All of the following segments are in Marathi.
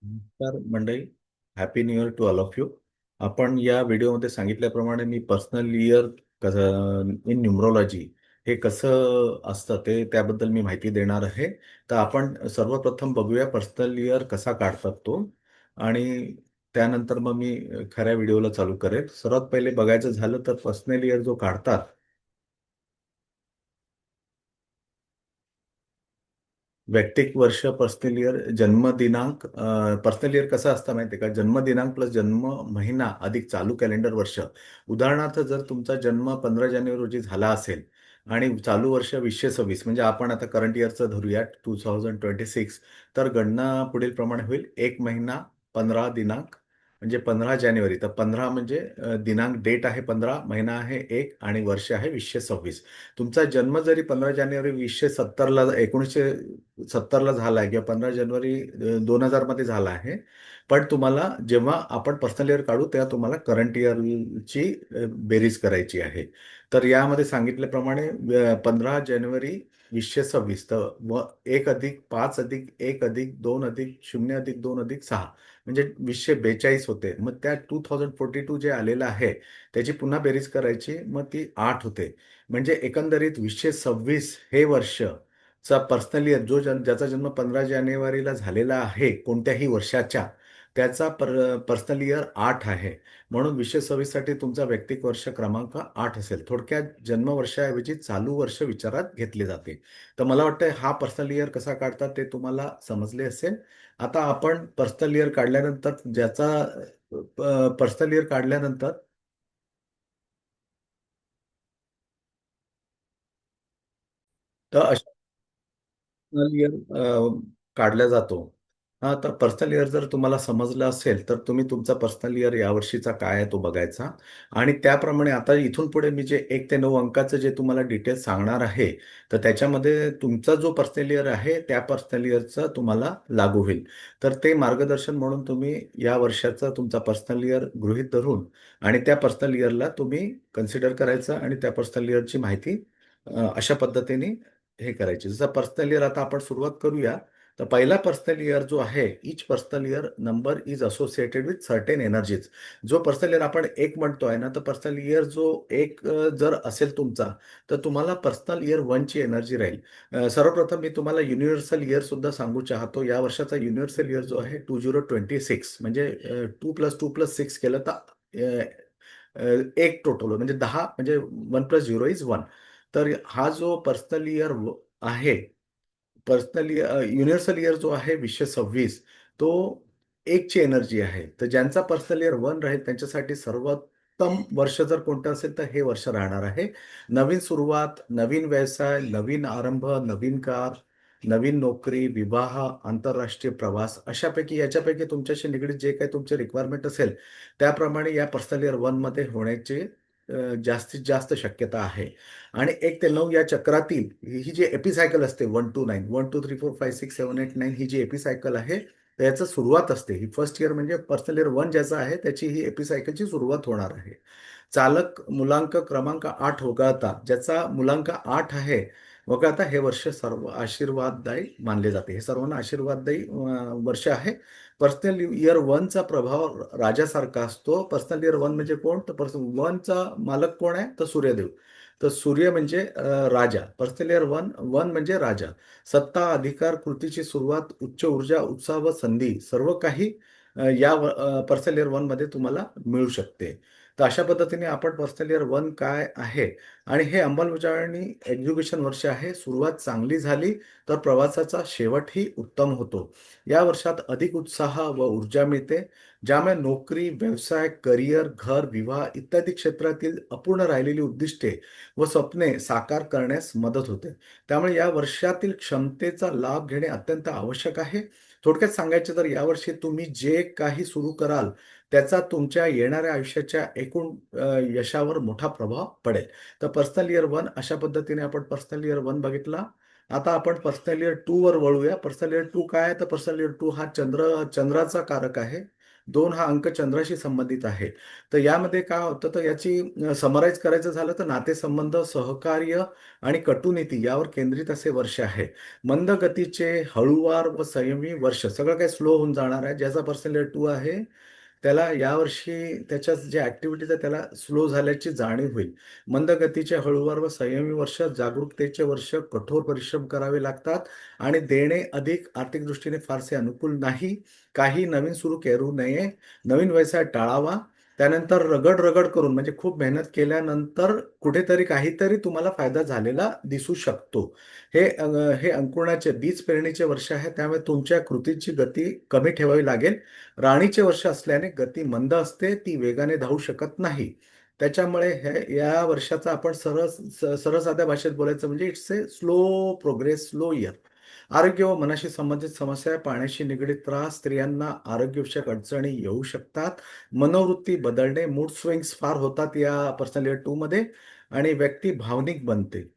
नमस्कार मंडळी. Happy new year to all of you. आपण या व्हिडिओमध्ये सांगितल्याप्रमाणे मी पर्सनल इयर इन न्यूमरोलॉजी हे कसं असतं त्याबद्दल मी माहिती देणार आहे. तर आपण सर्वप्रथम बघूया पर्सनल इयर कसा काढतात तो, आणि त्यानंतर मग मी खऱ्या व्हिडिओला चालू करेल. सर्वात पहिले बघायचं झालं तर पर्सनल इयर जो काढतात, वैयक्तिक वर्ष पर्सनल इयर जन्मदिनांक. पर्सनल इयर कसं असतं माहिती आहे का? जन्मदिनांक प्लस जन्म महिना अधिक चालू कॅलेंडर वर्ष. उदाहरणार्थ जर तुमचा जन्म 15 जानेवारी रोजी झाला असेल आणि चालू वर्ष 2026, म्हणजे आपण आता करंट इयरचं धरूया 2026, तर गणना पुढील प्रमाणे होईल: 1 महिना 15 दिनांक म्हणजे 15 जानेवारी. तर 15 म्हणजे दिनांक, डेट आहे 15, महिना आहे 1 आणि वर्ष आहे 2026. तुमचा जन्म जरी 15 जानेवारी 2070ला, 1970ला झाला आहे, किंवा 15 जानेवारी 2000 मध्ये झाला आहे, पण तुम्हाला जेव्हा आपण पर्सनल इयर काढू तेव्हा तुम्हाला करंट इयरची बेरीज करायची आहे. तर यामध्ये सांगितल्याप्रमाणे 15 जानेवारी 2026, तर 1+5+1+2+0+2+6 म्हणजे 2042 होते. मग त्या 2042 जे आलेलं आहे त्याची पुन्हा बेरीज करायची, मग ती 8 होते. म्हणजे एकंदरीत 2026 हे वर्ष चा पर्सनल इयर, ज्याचा जन्म 15 जानेवारीला झालेला आहे कोणत्याही वर्षाच्या, त्याचा पर्सनल इयर 8 आहे. म्हणून 2026 साठी तुमचा वैयक्तिक वर्ष क्रमांक 8 असेल. थोडक्यात जन्मवर्षाऐवजी चालू वर्ष विचारात घेतले जाते. तर मला वाटतं हा पर्सनल इयर कसा काढतात ते तुम्हाला समजले असेल. आता आपण पर्सनल इयर काढल्यानंतर पर्सनल इयर काढल्यानंतर तर पर्सनल इयर काढला जातो. हा, तर पर्सनल इयर जर तुम्हाला समजलं असेल तर तुम्ही तुमचा पर्सनल इयर यावर्षीचा काय आहे तो बघायचा. आणि त्याप्रमाणे आता इथून पुढे मी जे 1 ते 9 अंकाचं जे तुम्हाला डिटेल्स सांगणार आहे, तर त्याच्यामध्ये तुमचा जो पर्सनल इयर आहे त्या पर्सनल इयरचा तुम्हाला लागू होईल. तर ते मार्गदर्शन म्हणून तुम्ही या वर्षाचा तुमचा पर्सनल इयर गृहीत धरून आणि त्या पर्सनल इयरला तुम्ही कन्सिडर करायचं आणि त्या पर्सनल इयरची माहिती अशा पद्धतीने हे करायचे. जसं पर्सनल इयर आता आपण सुरुवात करूया. तर पहिला पर्सनल इयर जो आहे, each personal year number is associated with certain energies. जो पर्सनल इयर आपण एक म्हणतोय ना, तर पर्सनल इयर जो एक जर असेल तुमचा, तर तुम्हाला पर्सनल इयर वन ची एनर्जी राहील. सर्वप्रथम मी तुम्हाला युनिव्हर्सल इयर सुद्धा सांगू चाहतो. या वर्षाचा युनिव्हर्सल इयर जो आहे 2026, म्हणजे 2+2+6 केलं तर अ, अ, एक टोटल म्हणजे 10, म्हणजे 1+0 इज 1. तर हा जो पर्सनल इयर आहे, पर्सनली युनिव्हर्सल इयर जो आहे 2026, तो एकची एनर्जी आहे. तर ज्यांचा पर्सनल इयर वन राहील त्यांच्यासाठी सर्वोत्तम वर्ष जर कोणतं असेल तर हे वर्ष राहणार आहे. नवीन सुरुवात, नवीन व्यवसाय, नवीन आरंभ, नवीन कार, नवीन नोकरी, विवाह, आंतरराष्ट्रीय प्रवास, अशापैकी याच्यापैकी तुमच्याशी निगडीत जे काही तुमचे रिक्वायरमेंट असेल त्याप्रमाणे या पर्सनल इयर वन मध्ये होण्याची जास्तीत जास्त शक्यता आहे. आणि 1 ते 9 या चक्रातील ही जी एपिसायकल असते, 1 to 9, 1 2 3 4 5 6 7 8 9, ही जी एपिसायकल आहे तर याचं सुरुवात असते. ही फर्स्ट इयर म्हणजे पर्सनल इयर वन ज्याचा आहे त्याची ही एपिसायकलची सुरुवात होणार आहे. चालक मुलांक क्रमांक 8 वगळता, ज्याचा मुलांक 8 आहे वगळता, हे वर्ष सर्व आशीर्वाददायी मानले जाते. हे सर्वांना आशीर्वाददायी वर्ष आहे. पर्सनल इयर वनचा प्रभाव राजासारखा असतो. पर्सनल इयर वन म्हणजे कोण? तर पर्सनल वनचा मालक कोण आहे? तर सूर्यदेव. तर सूर्य म्हणजे राजा. पर्सनल इयर वन, वन म्हणजे राजा. सत्ता, अधिकार, कृतीची सुरुवात, उच्च ऊर्जा, उत्साह व संधी, सर्व काही या पर्सनल इयर वन मध्ये तुम्हाला मिळू शकते. तर अशा पद्धतीने आपण पर्सनल इयर वन काय आहे आणि हे अंमलबजावणी एक्झिक्युशन वर्ष आहे. सुरुवात चांगली झाली तर प्रवासाचा शेवटही उत्तम होतो. या वर्षात अधिक उत्साह व ऊर्जा मिळते, ज्यामुळे नोकरी, व्यवसाय, करिअर, घर, विवाह इत्यादी क्षेत्रातील अपूर्ण राहिलेली उद्दिष्टे व स्वप्ने साकार करण्यास मदत होते. त्यामुळे या वर्षातील क्षमतेचा लाभ घेणे अत्यंत आवश्यक आहे. थोडक्यात सांगायचे तर यावर्षी तुम्ही जे काही सुरू कराल त्याचा तुमच्या येणाऱ्या आयुष्याच्या एकूण यशावर मोठा प्रभाव पडेल. तर पर्सनल इयर वन अशा पद्धतीने आपण पर्सनल इयर वन बघितला. आता आपण पर्सनल इयर टू वर वळूया. पर्सनल इयर टू काय आहे? तर पर्सनल इयर टू हा चंद्राचा कारक आहे. 2 हा अंक चंद्राशी संबंधित आहे. तर यामध्ये काय होतं, तर याची समराईज करायचं झालं तर नातेसंबंध, सहकार्य आणि कटुनीती यावर केंद्रित असे वर्ष आहे. मंद गतीचे, हळूवार व संयमी वर्ष, सगळं काही स्लो होऊन जाणार आहे. ज्याचा पर्सनल 2 आहे त्याला यावर्षी त्याच्या ज्या ऍक्टिव्हिटीज आहे त्याला स्लो झाल्याची जाणीव होईल. मंद गतीचे, हळूवार व संयमी वर्ष, जागरूकतेचे वर्ष, कठोर परिश्रम करावे लागतात आणि देणे अधिक आर्थिक दृष्टीने फारसे अनुकूल नाही. काही नवीन सुरू करू नये, नवीन व्यवसाय टाळावा. त्यानंतर रगड रगड करून म्हणजे खूप मेहनत केल्यानंतर कुठेतरी काहीतरी तुम्हाला फायदा झालेला दिसू शकतो. हे अंकुरणाचे बीज पेरणीचे वर्ष आहे, त्यामुळे तुमच्या कृतीची गती कमी ठेवावी लागेल. राणीचे वर्ष असल्याने गती मंद असते, ती वेगाने धावू शकत नाही. त्याच्यामुळे या वर्षाचा आपण सरळ साध्या भाषेत बोलायचं म्हणजे it's a slow progress, slow year. आरोग्य व मनाशी संबंधित समस्या, पाण्याशी निगडीत त्रास, स्त्रियांना आरोग्यविषयक अडचणी येऊ शकतात. मनोवृत्ती बदलणे, मूड स्विंग्स फार होतात या पर्सनल इयर 2 मध्ये आणि व्यक्ती भावनिक बनते.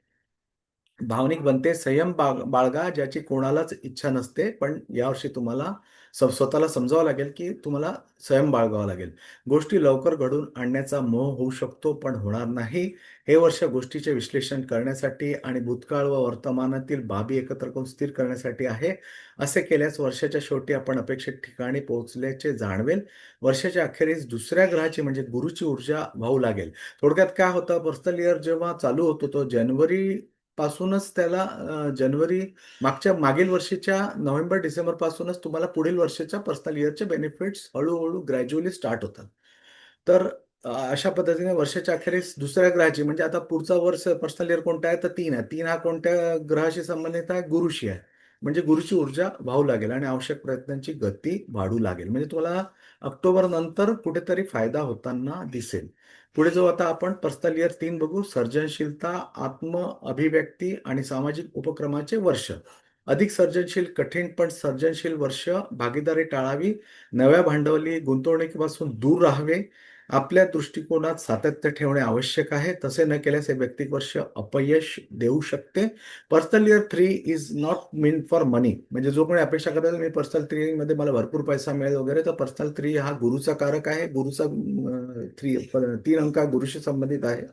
संयम बाळगा, ज्याची कोणालाच इच्छा नसते, पण यावर्षी तुम्हाला स्वतःला समजावं लागेल की तुम्हाला संयम बाळगावा लागेल. गोष्टी लवकर घडून आणण्याचा मोह होऊ शकतो, पण होणार नाही. हे वर्ष गोष्टीचे विश्लेषण करण्यासाठी आणि भूतकाळ व वर्तमानातील बाबी एकत्र करून स्थिर करण्यासाठी आहे. असे केल्यास वर्षाच्या शेवटी आपण अपेक्षित ठिकाणी पोहोचल्याचे जाणवेल. वर्षाच्या अखेरीस दुसऱ्या ग्रहाची म्हणजे गुरुची ऊर्जा वाहू लागेल. थोडक्यात काय होतं, पर्सनल इयर जेव्हा चालू होतो तो जानेवारी पासूनच त्याला जानेवारी मागील वर्षीच्या नोव्हेंबर डिसेंबर पासूनच तुम्हाला पुढील वर्षाच्या पर्सनल इयरचे बेनिफिट्स हळूहळू ग्रॅज्युअली स्टार्ट होतात. तर अशा पद्धतीने वर्षाच्या अखेरीस दुसऱ्या ग्रहाची म्हणजे आता पुढचा वर्ष पर्सनल इयर कोणता आहे तर 3 आहे. 3 हा कोणत्या ग्रहाशी संबंधित आहे? गुरुशी आहे. म्हणजे गुरुची ऊर्जा वाहू लागेल आणि आवश्यक प्रयत्नांची गती वाढू लागेल. म्हणजे तुम्हाला ऑक्टोबर नंतर कुठेतरी फायदा होताना दिसेल. पुढे जो आता आपण पर्सनल इयर 3 बघू, सर्जनशीलता, आत्म अभिव्यक्ती आणि सामाजिक उपक्रमाचे वर्ष. अधिक सर्जनशील, कठीण पण सर्जनशील वर्ष. भागीदारी टाळावी, नव्या भांडवली गुंतवणुकीपासून दूर राहावे. आपल्या दृष्टिकोनात सातत्य ठेवणे आवश्यक आहे. तसे न केल्यास हे वैयक्तिक वर्ष अपयश देऊ शकते. Personal year 3 is not mean for money. म्हणजे जो कोणी अपेक्षा करतो मी पर्सनल 3 मध्ये मला भरपूर पैसा मिळेल वगैरे, तर पर्सनल 3 हा गुरुचा कारक आहे. गुरुचा 3 अंक हा गुरुशी संबंधित आहे.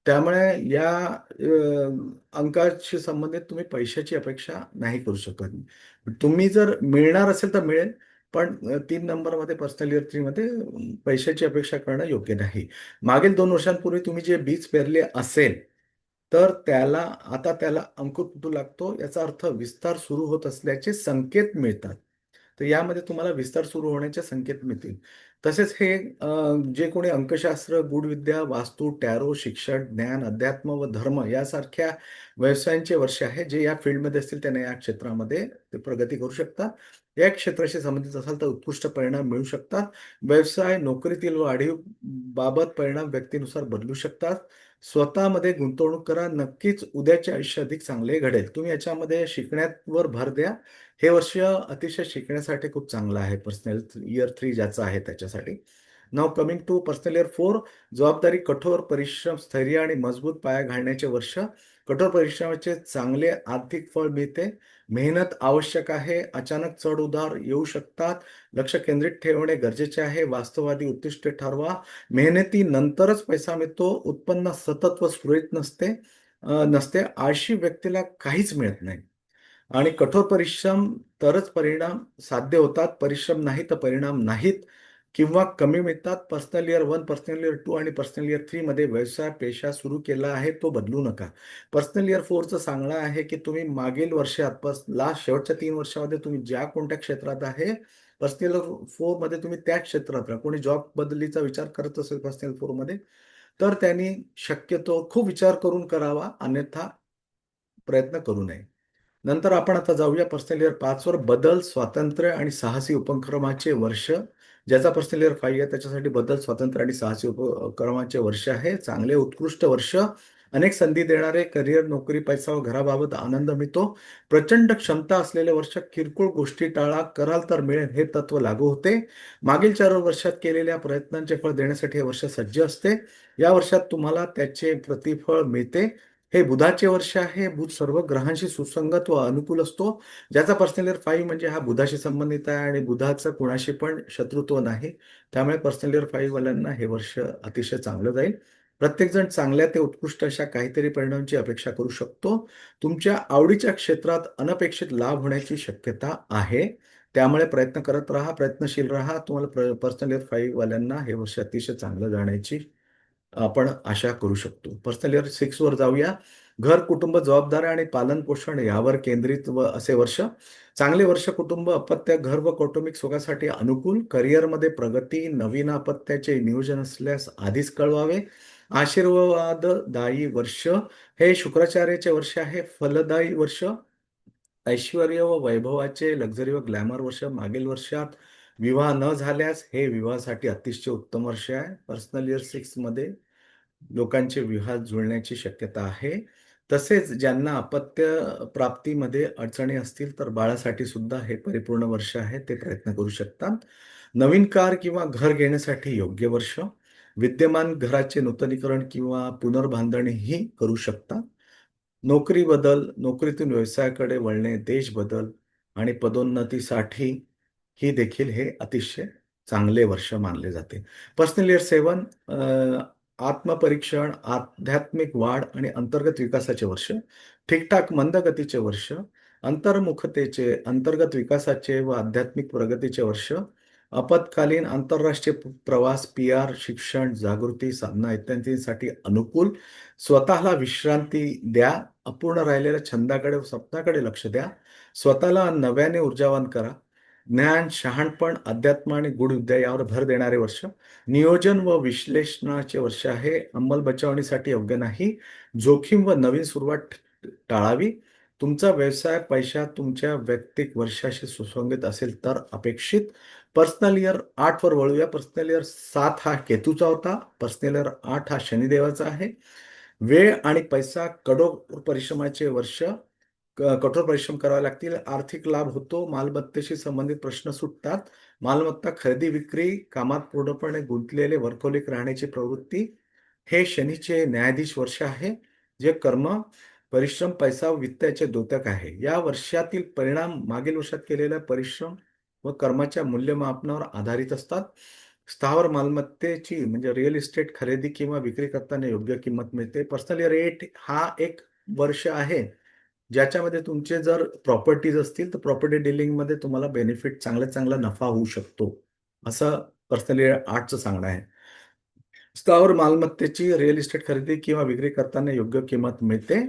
त्यामुळे या अंकाशी संबंधित तुम्ही पैशाची अपेक्षा नाही करू शकत. तुम्ही जर मिळणार असेल तर मिळेल, पण 3 नंबरमध्ये पर्सनल इयर 3 मध्ये पैशाची अपेक्षा करणं योग्य नाही. मागील 2 वर्षांपूर्वी तुम्ही जे बीज पेरले असेल, तर त्याला अंकुर फुटू लागतो. याचा अर्थ विस्तार सुरू होत असल्याचे संकेत मिळतात. तर यामध्ये तुम्हाला विस्तार सुरू होण्याचे संकेत मिळतील. तसेच हे जे कोणी अंकशास्त्र, गूढविद्या, वास्तू, टॅरो, शिक्षण, ज्ञान, अध्यात्म व धर्म यासारख्या व्यवसायांचे वर्ष आहे. जे या फील्डमध्ये असतील त्यांना या क्षेत्रामध्ये ते प्रगती करू शकतात. या क्षेत्राशी संबंधित असाल तर उत्कृष्ट परिणाम मिळू शकतात. व्यवसाय, नोकरीतील वाढीव बाबत परिणाम व्यक्तीनुसार बदलू शकतात. स्वतःमध्ये गुंतवणूक करा. नक्कीच उद्याचे आयुष्य अधिक चांगले घडेल. तुम्ही याच्यामध्ये शिकण्यावर भर द्या. हे वर्ष अतिशय शिकण्यासाठी खूप चांगलं आहे. पर्सनल इयर 3 ज्याचं आहे त्याच्यासाठी. Now coming to personal year 4. जबाबदारी, कठोर परिश्रम, स्थैर्य आणि मजबूत पाया घालण्याचे वर्ष. कठोर परिश्रमाचे चांगले आर्थिक फळ मिळते. मेहनत आवश्यक आहे. अचानक चढ उतार येऊ शकतात. लक्ष केंद्रित ठेवणे गरजेचे आहे. वास्तववादी उद्दिष्टे ठरवा. मेहनतीनंतरच पैसा मिळतो. उत्पन्न सतत व सुरळीत नसते. आळशी व्यक्तीला काहीच मिळत नाही. आणि कठोर परिश्रम तरच परिणाम साध्य होतात. परिश्रम नाही तर परिणाम नाहीत किंवा कमी मिळतात. पर्सनल इयर 1, पर्सनल इयर 2 आणि पर्सनल इयर 3 मध्ये व्यवसाय, पेशा सुरू केला आहे तो बदलू नका. पर्सनल इयर 4चं सांगणं आहे की तुम्ही मागील वर्षात लास्ट शेवटच्या 3 वर्षामध्ये तुम्ही ज्या कोणत्या क्षेत्रात आहे, पर्सनल इयर 4 मध्ये तुम्ही त्या क्षेत्रात राहा. कोणी जॉब बदलीचा विचार करत असेल पर्सनल 4 मध्ये, तर त्यांनी शक्यतो खूप विचार करून करावा, अन्यथा प्रयत्न करू नये. नंतर आपण आता जाऊया पर्सनल इयर 5 वर. बदल, स्वातंत्र्य आणि साहसी उपक्रमाचे वर्ष. ज्याचा पर्सनल इयर 5 आहे त्याच्यासाठी बदल, स्वातंत्र्य आणि साहसी उपक्रमाचे वर्ष आहे. चांगले उत्कृष्ट वर्ष. अनेक संधी देणारे, करिअर, नोकरी, पैसा व घराबाबत आनंद मिळतो. प्रचंड क्षमता असलेले वर्ष. किरकोळ गोष्टी टाळा, कराल तर मिळेल हे तत्व लागू होते. मागील 4 वर्षात केलेल्या प्रयत्नांचे फळ देण्यासाठी हे वर्ष सज्ज असते. या वर्षात तुम्हाला त्याचे प्रतिफळ मिळते. हे बुधाचे वर्ष आहे. बुध सर्व ग्रहांशी सुसंगत व अनुकूल असतो. ज्याचा पर्सनल इयर 5 म्हणजे हा बुधाशी संबंधित आहे आणि बुधाचं कुणाशी पण शत्रुत्व नाही. त्यामुळे पर्सनल इयर 5 वाल्यांना हे वर्ष अतिशय चांगलं जाईल. प्रत्येकजण चांगल्या ते उत्कृष्ट अशा काहीतरी परिणामांची अपेक्षा करू शकतो. तुमच्या आवडीच्या क्षेत्रात अनपेक्षित लाभ होण्याची शक्यता आहे. त्यामुळे प्रयत्न करत राहा, प्रयत्नशील राहा. तुम्हाला पर्सनल इयर 5 वाल्यांना हे वर्ष अतिशय चांगलं जाण्याची आपण आशा करू शकतो. पर्सनल इयर 6 वर जाऊया. घर, कुटुंब, जबाबदाऱ्या आणि पालन पोषण यावर केंद्रित व असे वर्ष. चांगले वर्ष कुटुंब, अपत्य, घर व कौटुंबिक सुखासाठी अनुकूल. करिअरमध्ये प्रगती, नवीन अपत्याचे नियोजन असल्यास आधीच कळवावे. आशीर्वाददायी वर्ष हे शुक्राचार्याचे वर्ष आहे. फलदायी वर्ष, ऐश्वर्य व वैभवाचे, लक्झरी व ग्लॅमर वर्ष. मागील वर्षात विवाह न झाल्यास हे विवाहासाठी अतिशय उत्तम वर्ष आहे. पर्सनल इयर 6 मध्ये लोकांचे विवाह जुळण्याची शक्यता आहे. तसेच ज्यांना अपत्य प्राप्तीमध्ये अडचणी असतील तर बाळासाठी सुद्धा हे परिपूर्ण वर्ष आहे, ते प्रयत्न करू शकतात. नवीन कार किंवा घर घेण्यासाठी योग्य वर्ष. विद्यमान घराचे नूतनीकरण किंवा पुनर्बांधणीही करू शकता. नोकरी बदल, नोकरीतून व्यवसायाकडे वळणे, देश बदल आणि पदोन्नतीसाठी ही देखील हे अतिशय चांगले वर्ष मानले जाते. पर्सनल इयर 7 आत्मपरीक्षण, आध्यात्मिक वाढ आणि अंतर्गत विकासाचे वर्ष. ठीकठाक मंद गतीचे वर्ष, अंतर्मुखतेचे, अंतर्गत विकासाचे व आध्यात्मिक प्रगतीचे वर्ष. आपत्कालीन आंतरराष्ट्रीय प्रवास, पी-आर, शिक्षण, जागृती, साधना इत्यादींसाठी अनुकूल. स्वतःला विश्रांती द्या. अपूर्ण राहिलेल्या छंदाकडे व स्वप्नाकडे लक्ष द्या. स्वतःला नव्याने ऊर्जावान करा. ज्ञान, शहाणपण, अध्यात्म आणि गूढविद्या यावर भर देणारे वर्ष. नियोजन व विश्लेषणाचे वर्ष आहे. अंमलबजावणीसाठी योग्य नाही. जोखीम व नवीन सुरुवात टाळावी. तुमचा व्यवसाय, पैसा तुमच्या वैयक्तिक वर्षाशी सुसंगत असेल तर अपेक्षित. पर्सनल इयर 8 वर वळूया. पर्सनल इयर 7 हा केतूचा होता. पर्सनल इयर 8 हा शनिदेवाचा आहे. वेळ आणि पैसा, कठोर परिश्रमाचे वर्ष. कठोर परिश्रम करावे लागतील. आर्थिक लाभ होतो. मालमत्तेशी संबंधित प्रश्न सुटतात. मालमत्ता खरेदी विक्री, कामात पूर्णपणे गुंतलेले वर्कहोलिक राहण्याची प्रवृत्ती. हे शनीचे न्यायाधीश वर्ष आहे, जे कर्म, परिश्रम, पैसा व वित्ताचे द्योतक आहे. या वर्षातील परिणाम मागील वर्षात केलेल्या परिश्रम व कर्माच्या मूल्यमापनावर आधारित असतात. स्थावर मालमत्तेची म्हणजे रिअल इस्टेट खरेदी किंवा विक्री करताना योग्य किंमत मिळते. पर्सनल इयर 8 हा एक वर्ष आहे ज्याच्यामध्ये तुमचे जर प्रॉपर्टीज असतील तर प्रॉपर्टी डीलिंगमध्ये तुम्हाला बेनिफिट, चांगला चांगला नफा होऊ शकतो, असं पर्सनल इयर 8चं सांगणं आहे. स्थावर मालमत्तेची रिअल इस्टेट खरेदी किंवा विक्री करताना योग्य किंमत मिळते.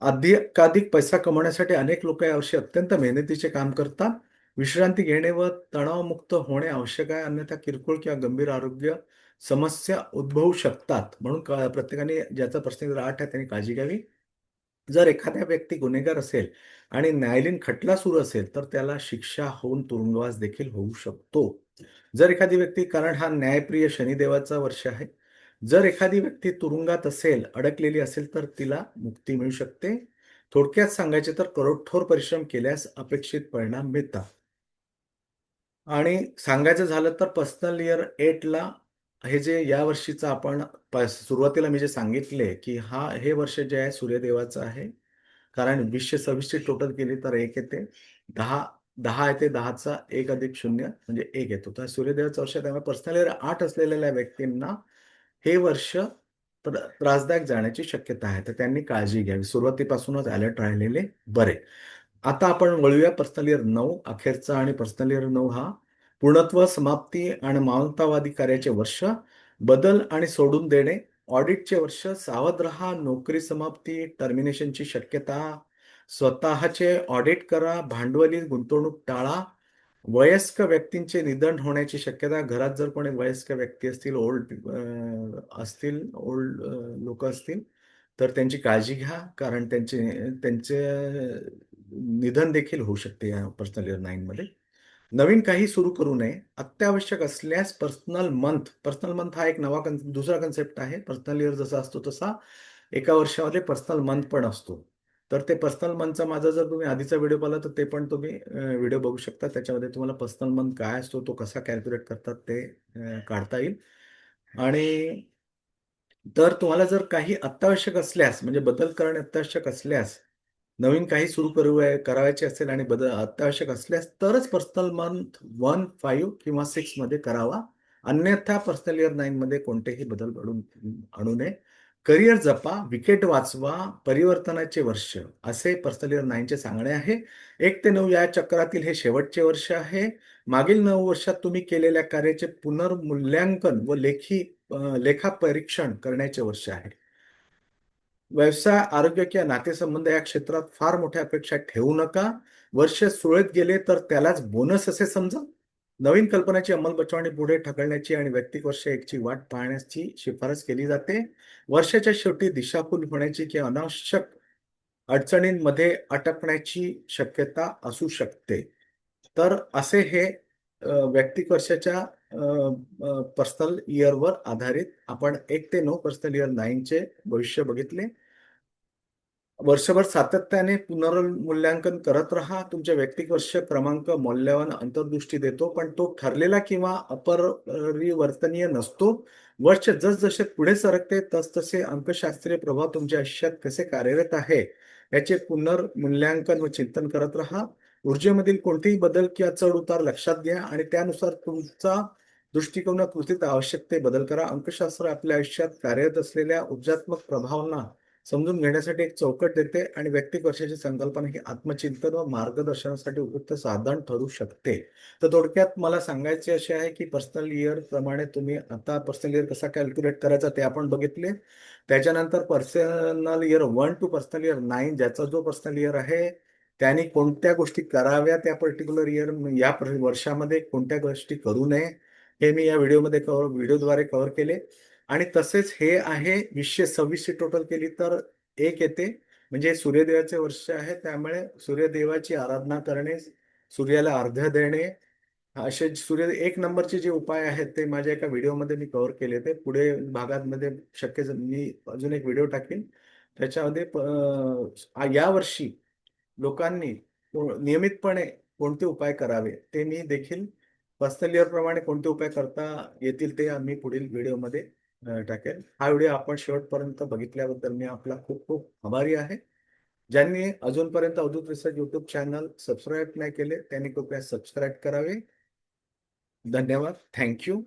अधिकाधिक पैसा कमवण्यासाठी अनेक लोक यावर्षी अत्यंत मेहनतीचे काम करतात. विश्रांती घेणे व तणावमुक्त होणे आवश्यक आहे, अन्यथा किरकोळ किंवा गंभीर आरोग्य समस्या उद्भवू शकतात. म्हणून प्रत्येकाने, ज्याचा पर्सनल 8 आहे त्यांनी काळजी घ्यावी. जर एखाद्या व्यक्ती गुन्हेगार असेल आणि न्यायालयीन खटला सुरू असेल तर त्याला शिक्षा होऊन तुरुंगवास देखील होऊ शकतो. जर एखादी व्यक्ती, कारण हा न्यायप्रिय शनिदेवाचा वर्ष आहे, जर एखादी व्यक्ती तुरुंगात असेल, अडकलेली असेल तर तिला मुक्ती मिळू शकते. थोडक्यात सांगायचे तर कठोर परिश्रम केल्यास अपेक्षित परिणाम मिळतात. आणि सांगायचं झालं तर पर्सनल इयर 8 ला हे जे या वर्षीचं आपण सुरुवातीला मी जे सांगितले, की हे वर्ष जे आहे सूर्यदेवाचं आहे. कारण 2026 ची टोटल केली तर 1 येते. 10 10 येते, 10चा 1 अधिक 0 म्हणजे 1 येतो. तर सूर्यदेवाचं वर्ष आहे, त्यामुळे पर्सनल इयर 8 असलेल्या व्यक्तींना हे वर्ष त्रासदायक जाण्याची शक्यता आहे. तर त्यांनी काळजी घ्यावी. सुरुवातीपासूनच अलर्ट राहिलेले बरे. आता आपण वळूया पर्सनल इयर 9 अखेरचा. आणि पर्सनल इयर 9 हा पूर्णत्व, समाप्ती आणि मानवतावादी कार्याचे वर्ष. बदल आणि सोडून देणे, ऑडिटचे वर्ष. सावध रहा, नोकरी समाप्ती, टर्मिनेशनची शक्यता. स्वतःचे ऑडिट करा. भांडवली गुंतवणूक टाळा. वयस्क व्यक्तींचे निधन होण्याची शक्यता. घरात जर कोणी वयस्क व्यक्ती असतील, ओल्ड लोक असतील तर त्यांची काळजी घ्या, कारण त्यांचे त्यांचे निधन देखील होऊ शकते या पर्सनल इयर 9 मध्ये. नवीन काही सुरू करू नये. अत्यावश्यक असल्यास पर्सनल मंथ हा एक दुसरा कन्सेप्ट आहे. पर्सनल इयर जसा असतो तसा एका वर्षामध्ये पर्सनल मंथ पण असतो. तर ते पर्सनल मंथचा माझा जर तुम्ही आधीचा व्हिडिओ पाहिला तर ते पण तुम्ही व्हिडिओ बघू शकता. त्याच्यामध्ये तुम्हाला पर्सनल मंथ काय असतो, तो कसा कॅल्क्युलेट करतात ते काढता येईल. आणि तर तुम्हाला जर काही अत्यावश्यक असल्यास, म्हणजे बदल करणे अत्यावश्यक असल्यास, नवीन काही सुरू करायचे असेल आणि बदल अत्यावश्यक असल्यास तरच पर्सनल मंथ 1, 5 किंवा 6 मध्ये करावा. अन्यथा पर्सनल इयर 9 मध्ये कोणतेही बदल घडून आणू नये. करिअर जपा, विकेट वाचवा, परिवर्तनाचे वर्ष असे पर्सनल इयर 9 चे सांगणे आहे. 1 ते 9 या चक्रातील हे शेवटचे वर्ष आहे. मागील 9 वर्षात तुम्ही केलेल्या कार्याचे पुनर्मूल्यांकन व लेखापरीक्षण करण्याचे वर्ष आहे. व्यवसाय, आरोग्य किंवा नातेसंबंध या क्षेत्रात फार मोठ्या अपेक्षा ठेवू नका. वर्ष सुरळीत गेले तर त्यालाच बोनस असे समजा. नवीन कल्पनाची अंमलबजावणी पुढे ढकलण्याची आणि वैयक्तिक वर्ष एकची वाट पाहण्याची शिफारस केली जाते. वर्षाच्या शेवटी दिशाभूल होण्याची किंवा अनावश्यक अडचणींमध्ये अटकण्याची शक्यता असू शकते. तर असे हे वैयक्तिक वर्षाच्या पर्सनल इयरवर आधारित आपण 1 ते 9 पर्सनल इयर 9 चे भविष्य बघितले. वर्षभर सातत्याने पुनर्मूल्यांकन करत राहा. तुमच्या वैयक्तिक वर्ष क्रमांक मौल्यवान अंतर्दृष्टी देतो, पण तो ठरलेला किंवा अपरिवर्तनीय नसतो. वर्ष जसजसे पुढे सरकते, तसतसे अंकशास्त्रीय प्रभाव तुमच्या आयुष्यात कसे कार्यरत आहे, याचे पुनर्मूल्यांकन व चिंतन करत राहा. ऊर्जेमधील कोणतेही बदल किंवा चढ-उतार लक्षात घ्या आणि त्यानुसार तुमचा दृष्टिकोन व कृतीत आवश्यक ते बदल करा. अंकशास्त्र आपल्या आयुष्यात कार्यरत असलेल्या ऊर्जात्मक प्रभावांना समजून घेण्यासाठी एक चौकट देते आणि वैयक्तिक वर्षाची संकल्पना ही आत्मचिंतन व मार्गदर्शनासाठी उपयुक्त साधन ठरू शकते. तर थोडक्यात मला सांगायचे असे आहे की पर्सनल इयर प्रमाणे तुम्ही आता पर्सनल इयर कसा कॅल्क्युलेट करायचा ते आपण बघितले. त्याच्यानंतर personal year 1 to personal year 9 ज्याचा जो पर्सनल इयर आहे त्यांनी कोणत्या गोष्टी कराव्या त्या पर्टिक्युलर वर्षामध्ये कोणत्या गोष्टी करू नये हे मी या व्हिडिओद्वारे कव्हर केले. आणि तसेच हे आहे 2026 ची टोटल केली तर एक येते. म्हणजे सूर्यदेवाचे वर्ष आहे, त्यामुळे सूर्यदेवाची आराधना करणे, सूर्याला अर्घ्य देणे, असे सूर्य एक नंबरचे जे उपाय आहेत ते माझ्या एका व्हिडिओमध्ये मी कव्हर केले. ते पुढे भागांमध्ये मी अजून एक व्हिडिओ टाकेन. त्याच्यामध्ये यावर्षी लोकांनी नियमितपणे कोणते उपाय करावे ते मी देखील पर्सनल इयर प्रमाणे कोणते उपाय करता येतील ते आम्ही पुढील व्हिडिओमध्ये टाकेल. हा व्हिडिओ आपण शेवटपर्यंत बघितल्याबद्दल मी आपला खूप खूप आभारी आहे. ज्यांनी अजूनपर्यंत Avdhoot research YouTube channel subscribe नाही केले त्यांनी कृपया सबस्क्राईब करावे. धन्यवाद. Thank you.